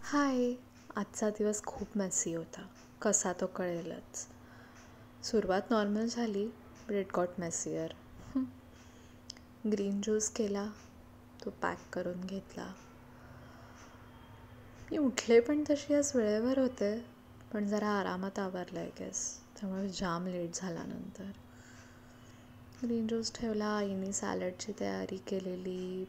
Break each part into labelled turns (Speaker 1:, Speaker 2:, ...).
Speaker 1: हाय. आजचा दिवस खूप मेसी होता. कसा तो कळेलच. सुरुवात नॉर्मल झाली, but it got messier. Green juice केला, तो पॅक करून घेतला. मी उठले पण तशी आज वेळेवर होते, पण जरा आरामात आवरलं आय गेस. त्यामुळे जाम लेट झाला नंतर. ग्रीन ज्यूस ठेवला, आईने सॅलडची तयारी केलेली,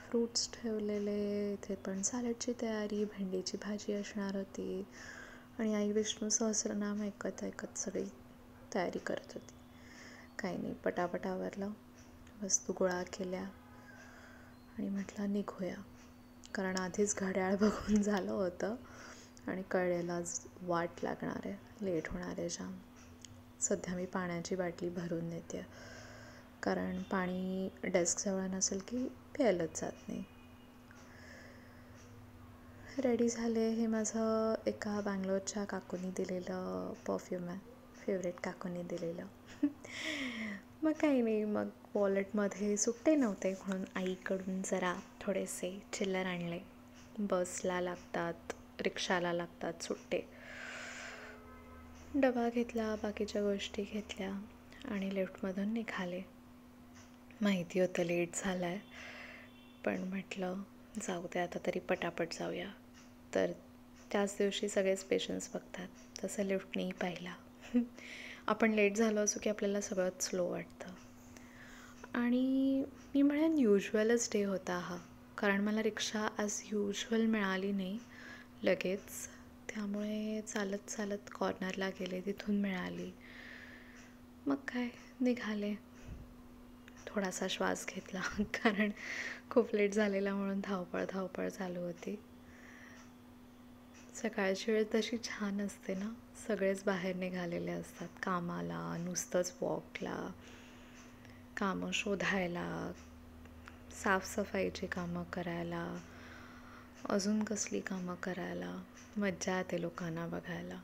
Speaker 1: फ्रूट्स ठेवलेले, इथे पण सॅलडची तयारी, भेंडीची भाजी असणार होती आणि आई विष्णू सहस्रनाम ऐकत ऐकत सगळी तयारी करत होती. काही नाही, पटापट आवरलं, वस्तू गोळा केल्या आणि म्हटलं निघूया. कारण आधीच घड्याळ बघून झालं होतं आणि कळलेलं आज वाट लागणार आहे, लेट होणार आहे जाम. सध्या मी पाण्याची बाटली भरून नेते, कारण पाणी डेस्कजवळ नसेल की प्यायलंच जात नाही. रेडी झाले. हे माझं एका बँगलोरच्या काकूनी दिलेलं परफ्यूम आहे, फेवरेट काकूनी दिलेलं. मग काही नाही, मग वॉलेटमध्ये सुट्टे नव्हते म्हणून आईकडून जरा थोडेसे चिल्लर आणले. बसला लागतात, रिक्षाला लागतात सुट्टे. डबा घेतला, बाकीच्या गोष्टी घेतल्या आणि लिफ्टमधून निघाले. माहिती होतं लेट झालं आहे, पण म्हटलं जाऊ दे आता तरी पटापट जाऊया. तर त्याच दिवशी सगळेच पेशन्स बघतात, तसं लिफ्टनेही पाहिला. आपण लेट झालो असो की आपल्याला सगळंच स्लो वाटतं. आणि मी म्हणेन युज्युअलच डे होता हा, कारण मला रिक्षा ॲज युज्युअल मिळाली नाही लगेच. त्यामुळे चालत चालत कॉर्नरला गेले, तिथून मिळाली. मग काय निघाले. थोडासा श्वास घेतला, कारण खूप लेट झालेला म्हणून धावपळ चालू होती. सकाळची वेळ तशी छान असते ना, सगळेच बाहेर निघालेले असतात कामाला, नुसतंच वॉकला, कामं शोधायला, साफसफाईची कामं करायला, अजून कसली कामं करायला. मज्जा येते लोकांना बघायला.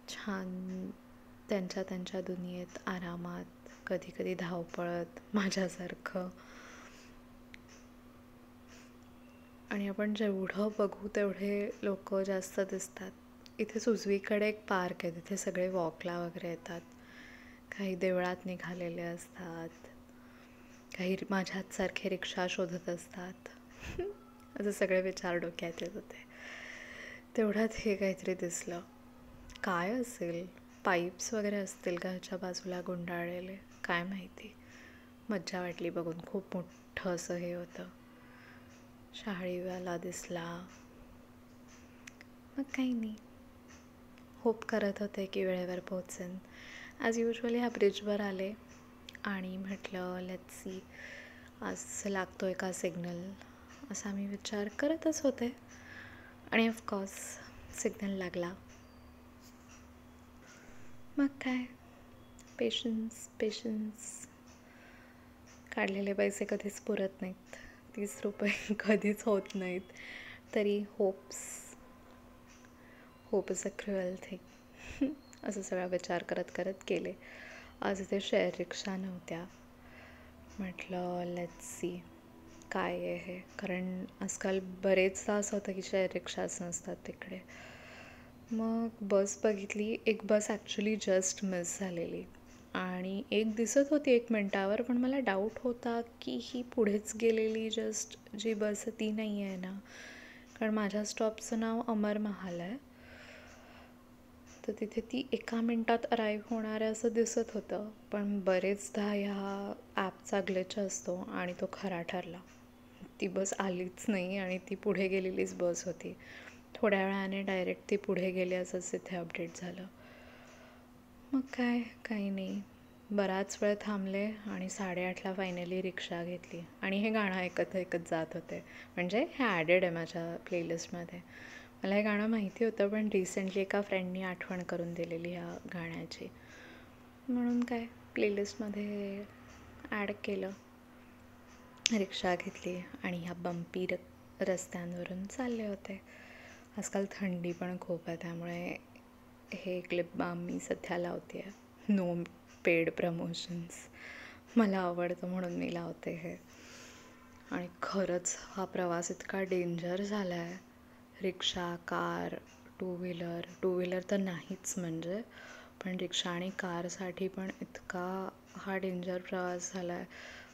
Speaker 1: छान त्यांच्या त्यांच्या दुनियेत आरामात, कधी कधी धावपळत माझ्यासारखं. आणि आपण जेवढं बघू तेवढे लोक जास्त दिसतात. इथे उजवीकडे एक पार्क आहे, तिथे सगळे वॉकला वगैरे येतात. काही देवळात निघालेले असतात, काही माझ्यासारखे रिक्षा शोधत असतात. असं सगळे विचार डोक्यात येत होते. तेवढ्यात हे काहीतरी दिसलं. काय असेल, पाईप्स वगैरे असतील का ह्याच्या बाजूला गुंडाळलेले, काय माहिती. मज्जा वाटली बघून. खूप मोठं असं हे होतं. शाळीवाला दिसला. मग काही नाही, होप करत होते की वेळेवर पोहोचेन. ॲज युजली ह्या ब्रिजवर आले आणि म्हटलं लेट्स सी आज लागतोय का सिग्नल, असा मी विचार करतच होते. आणि ऑफकोर्स सिग्नल लागला. मग काय, पेशन्स. काढलेले पैसे कधीच पुरत नाहीत, 30 रुपये कधीच होत नाहीत. तरी hope is a cruel thing. असं सगळा विचार करत करत गेले. आज इथे शेअर रिक्षा नव्हत्या. म्हटलं लेट्स सी काय आहे हे, कारण आजकाल बरेचदा असं होतं की शेअर रिक्षाच नसतात तिकडे. मग बस बघितली. एक बस ॲक्च्युली जस्ट मिस झालेली आणि एक दिसत होती 1 मिनटावर, पण मला डाऊट होता की ही पुढेच गेलेली जस्ट जी बस आहे ती नाही आहे ना, कारण माझ्या स्टॉपचं नाव अमर महाल आहे. तर तिथे ती 1 मिनटात अराईव्ह होणार आहे असं दिसत होतं, पण बरेचदा ह्या ॲपचा ग्लिच असतो आणि तो खरा ठरला. ती बस आलीच नाही आणि ती पुढे गेलेलीच बस होती. थोड्या वेळाने डायरेक्ट ती पुढे गेली असंच तिथे अपडेट झालं. मग काही नाही, बराच वेळ थांबले आणि 8:30ला फायनली रिक्षा घेतली. आणि हे गाणं ऐकत ऐकत जात होते. म्हणजे हे ॲडेड आहे माझ्या प्लेलिस्टमध्ये. मला हे गाणं माहिती होतं, पण रिसेंटली एका फ्रेंडनी आठवण करून दिलेली ह्या गाण्याची, म्हणून प्लेलिस्टमध्ये ॲड केलं. रिक्षा घेतली आणि ह्या बम्पी रस्त्यांवरून चालले होते. आजकाल थंडी पण खूप आहे, त्यामुळे हे लिप बाम मी सध्या लावते आहे. नो पेड प्रमोशन्स, मला आवडतं म्हणून मी लावते हे. आणि खरंच हा प्रवास इतका डेंजर झाला आहे. रिक्षा, कार, टू व्हीलर तर नाहीच म्हणजे, पण रिक्षा आणि कारसाठी पण इतका हा डेंजर प्रवास झाला आहे.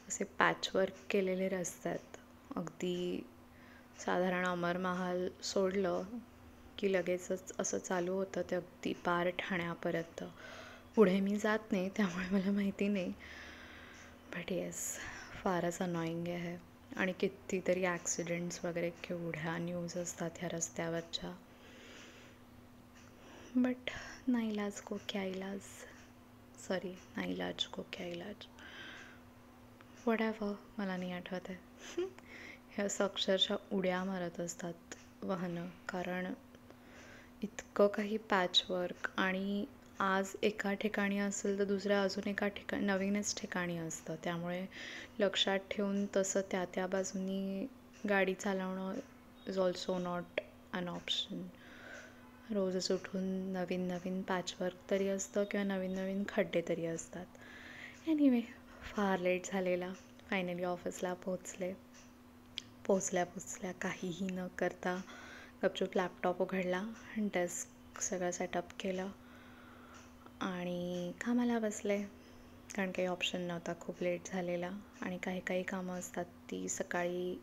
Speaker 1: असे पॅचवर्क केलेले रस्ते आहेत. अगदी साधारण अमर महाल सोडलं की लगेचच असं चालू होतं ते अगदी पार ठाण्यापर्यंत. पुढे मी जात नाही त्यामुळे मला माहिती नाही, बट येस, फारच अनॉइंग आहे. आणि कितीतरी ॲक्सिडेंट्स वगैरे केवढ्या न्यूज असतात ह्या रस्त्यावरच्या. बट नाईलाज को क्या इलाज, सॉरी, नाईलाज को क्या इलाज, वॉटएव्हर, मला नाही आठवत आहे. हे असं अक्षरशः उड्या मारत असतात वाहनं, कारण इतकं काही पॅचवर्क. आणि आज एका ठिकाणी असेल तर दुसऱ्या अजून एका ठिकाणी नवीनच ठिकाणी असतं, त्यामुळे लक्षात ठेवून तसं त्या बाजूनी गाडी चालवणं is also not an option. रोजच उठून नवीन पॅचवर्क तरी असतं किंवा नवीन खड्डे तरी असतात. एनिवे, फार लेट झालेला. फायनली ऑफिसला पोचल्या काहीही न करता गपचूप लॅपटॉप उघडला, डेस्क सगळं सेटअप केलं आणि कामाला बसले. कारण काही ऑप्शन नव्हता, खूप लेट झालेला. आणि काही कामं असतात ती सकाळी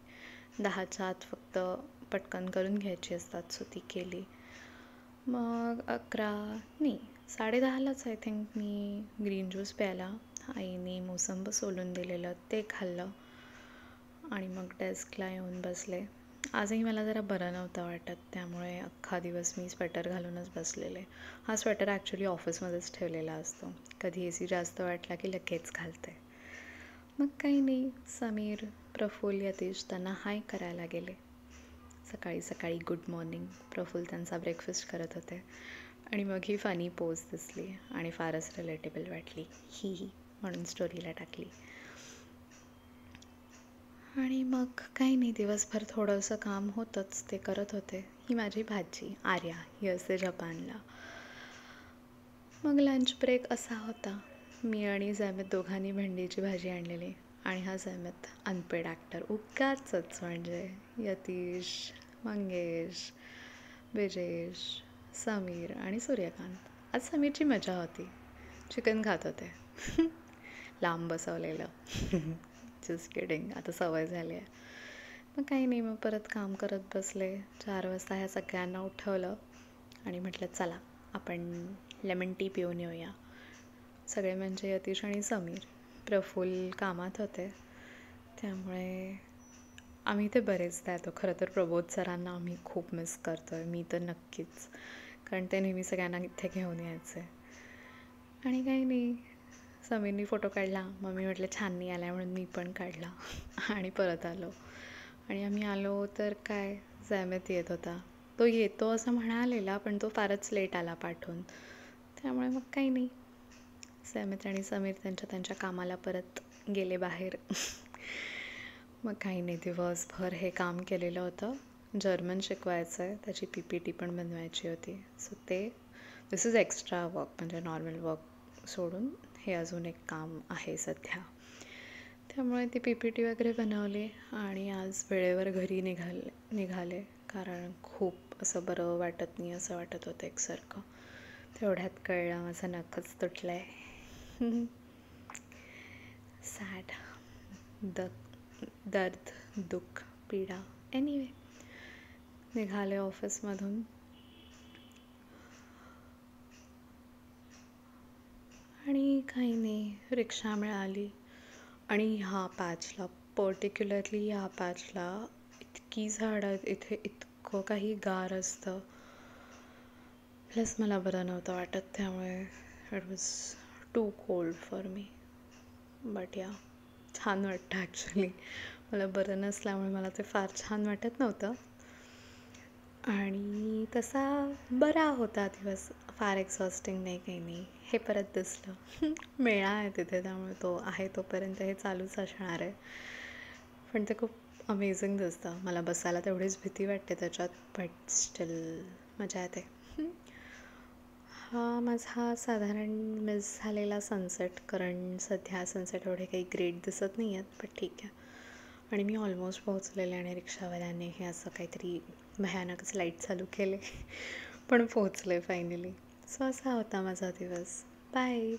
Speaker 1: 10च्या आत फक्त पटकन करून घ्यायची असतात, सो ती केली. मग 10:30लाच आय थिंक मी ग्रीन ज्यूस प्यायला. आईने मोसंबी सोलून दिलेलं ते खाल्लं आणि मग डेस्कला येऊन बसले. आजही मला जरा बरं नव्हतं वाटत, त्यामुळे अख्खा दिवस मी स्वेटर घालूनच बसलेले. हा स्वेटर ॲक्च्युली ऑफिसमध्येच ठेवलेला असतो, कधी AC जास्त वाटला की लगेच घालते. मग काही नाही, समीर, प्रफुल्ल, यतीश त्यांना हाय करायला गेले. सकाळी गुड मॉर्निंग. प्रफुल्ल त्यांचा ब्रेकफास्ट करत होते आणि मग ही फनी पोज दिसली आणि फारच रिलेटेबल वाटली, ही म्हणून स्टोरीला टाकली. आणि मग काही नाही, दिवसभर थोडंसं काम होतंच, ते करत होते. ही माझी भाची आर्या, ही असते जपानला. मग लंच ब्रेक असा होता, मी आणि जैमित दोघांनी भेंडीची भाजी आणलेली आणि हा जैमित अनपेड ॲक्टर उगाचच, म्हणजे यतीश, मंगेश, ब्रिजेश, समीर आणि सूर्यकांत. आज समीरची मजा होती, चिकन खात होते. लांब बसवलेलं. जस्ट किडिंग, आता सवय झाली आहे. मग काही नाही, मग परत काम करत बसले. 4 वाजता ह्या सगळ्यांना उठवलं आणि म्हटलं चला आपण लेमन टी पिऊन येऊया. सगळे म्हणजे यतीश आणि समीर. प्रफुल्ल कामात होते, त्यामुळे आम्ही ते बरेचदा येतो. खरं तर प्रबोध सरांना आम्ही खूप मिस करतो आहे, मी तर नक्कीच, कारण ते नेहमी सगळ्यांना इथे घेऊन यायचे. आणि काही नाही, समीरनी फोटो काढला, मग मी म्हटलं छान नाही आला म्हणून मी पण काढला आणि परत आलो. आणि आम्ही आलो तर काय, जैमित येत होता. तो येतो असं म्हणालेला, पण तो फारच लेट आला पाठवून, त्यामुळे मग काही नाही, जैमित आणि समीर त्यांच्या कामाला परत गेले बाहेर. मग काही नाही, दिवसभर हे काम केलेलं होतं. जर्मन शिकवायचं आहे, त्याची PPT पण बनवायची होती. So this is extra work, म्हणजे नॉर्मल वर्क सोडून हे अजून एक काम आहे सध्या. त्यामुळे ती PPT वगैरे बनवली आणि आज वेळेवर घरी निघाले, कारण खूप असं बरं वाटत नाही, असं वाटत होतं एकसारखं. तेवढ्यात कळलं माझं नखच तुटलं आहे. सॅड, दर्द, दुःख, पीडा. एनिवे, निघाले ऑफिसमधून आणि काही नाही, रिक्षा मिळाली. आणि ह्या पॅचला, पर्टिक्युलरली ह्या पॅचला इतकी झाडं आहेत इथे, इतकं काही गार असतं. प्लस मला बरं नव्हतं वाटत, त्यामुळे it was too cold for me. But yeah, छान वाटतं ॲक्च्युली. मला बरं नसल्यामुळे मला ते फार छान वाटत नव्हतं. आणि तसा बरा होता दिवस, फार एक्झॉस्टिंग नाही, काही नाही. हे परत दिसलं. मेळा आहे तिथे, त्यामुळे तो आहे तोपर्यंत हे चालूच असणार आहे. पण ते खूप अमेझिंग दिसतं. मला बसायला तेवढीच भीती वाटते त्याच्यात, बट स्टील मजा येते. हा माझा साधारण मिस झालेला सनसेट, कारण सध्या सनसेट एवढे काही ग्रेट दिसत नाही आहेत, बट ठीक आहे. आणि मी ऑलमोस्ट पोहोचलेले आणि रिक्षावाल्याने हे असं काहीतरी भयानकच लाईट चालू केले पण पोहोचले फायनली. सो असा होता माझा दिवस. बाय.